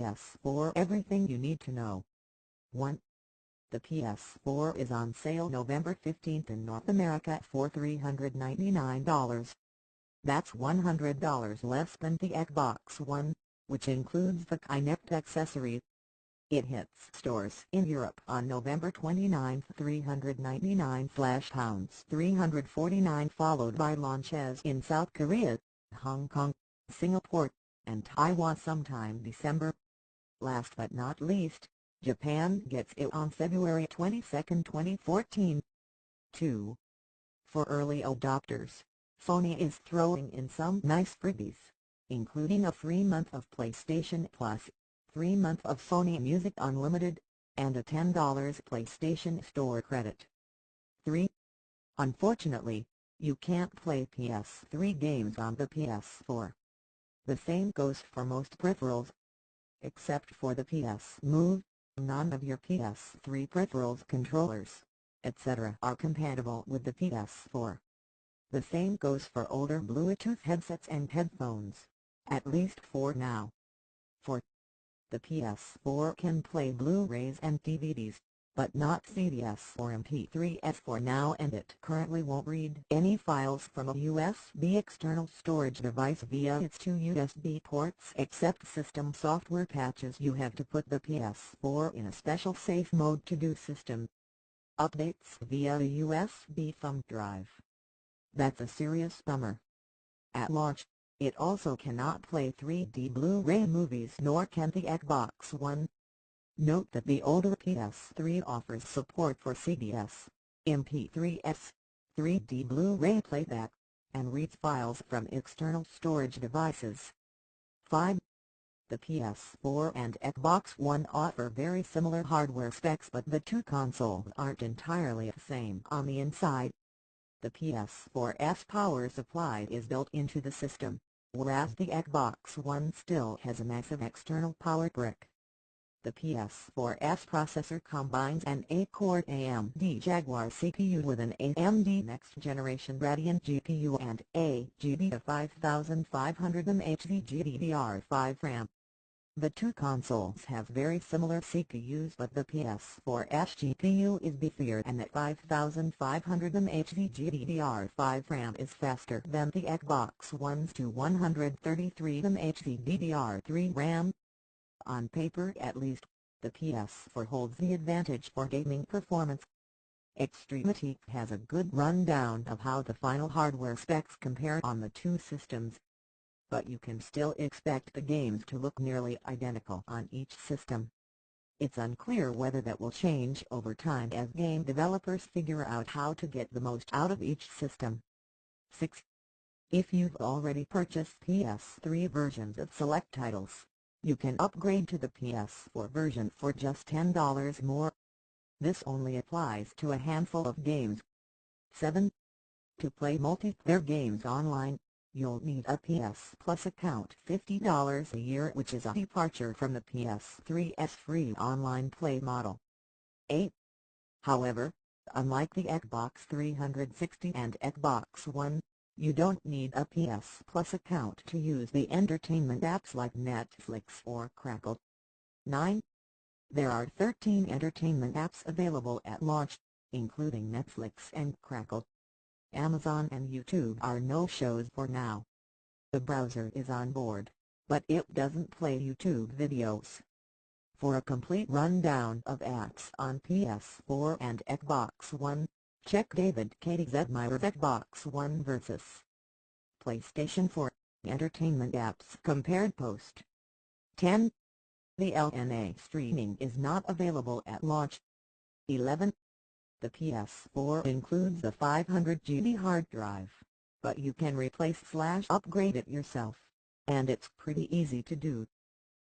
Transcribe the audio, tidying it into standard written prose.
PS4 Everything you need to know. 1. The PS4 is on sale November 15th in North America for $399. That's $100 less than the Xbox One, which includes the Kinect accessory. It hits stores in Europe on November 29th £399 $349, followed by launches in South Korea, Hong Kong, Singapore, and Taiwan sometime December. Last but not least, Japan gets it on February 22, 2014. 2. For early adopters, Sony is throwing in some nice freebies, including a free month of PlayStation Plus, 3 months of Sony Music Unlimited, and a $10 PlayStation Store credit. 3. Unfortunately, you can't play PS3 games on the PS4. The same goes for most peripherals. Except for the PS Move, none of your PS3 peripherals, controllers, etc. are compatible with the PS4. The same goes for older Bluetooth headsets and headphones, at least for now. 4. The PS4 can play Blu-rays and DVDs, but not CDs or MP3s for now, and it currently won't read any files from a USB external storage device via its 2 USB ports except system software patches. You have to put the PS4 in a special safe mode to do system updates via a USB thumb drive. That's a serious bummer. At launch, it also cannot play 3D Blu-ray movies, nor can the Xbox One. Note that the older PS3 offers support for CDs, MP3s, 3D Blu-ray playback, and reads files from external storage devices. 5. The PS4 and Xbox One offer very similar hardware specs, but the two consoles aren't entirely the same on the inside. The PS4's power supply is built into the system, whereas the Xbox One still has a massive external power brick. The PS4's processor combines an 8-core AMD Jaguar CPU with an AMD next-generation Radeon GPU and a GB 5500 mAh GDDR5 RAM. The two consoles have very similar CPUs, but the PS4's GPU is beefier and the 5500 mAh GDDR5 RAM is faster than the Xbox One's 233 mAh DDR3 RAM. On paper at least, the PS4 holds the advantage for gaming performance. Extremity has a good rundown of how the final hardware specs compare on the two systems. But you can still expect the games to look nearly identical on each system. It's unclear whether that will change over time as game developers figure out how to get the most out of each system. 6. If you've already purchased PS3 versions of select titles, you can upgrade to the PS4 version for just $10 more. This only applies to a handful of games. 7. To play multiplayer games online, you'll need a PS Plus account, $50 a year, which is a departure from the PS3's free online play model. 8. However, unlike the Xbox 360 and Xbox One, you don't need a PS Plus account to use the entertainment apps like Netflix or Crackle. 9. There are 13 entertainment apps available at launch, including Netflix and Crackle. Amazon and YouTube are no-shows for now. The browser is on board, but it doesn't play YouTube videos. For a complete rundown of apps on PS4 and Xbox One, check David K. Zedmeyer's Xbox One vs. PlayStation 4 Entertainment Apps Compared post. 10. The LNA streaming is not available at launch. 11. The PS4 includes a 500 GB hard drive, but you can replace/upgrade it yourself, and it's pretty easy to do.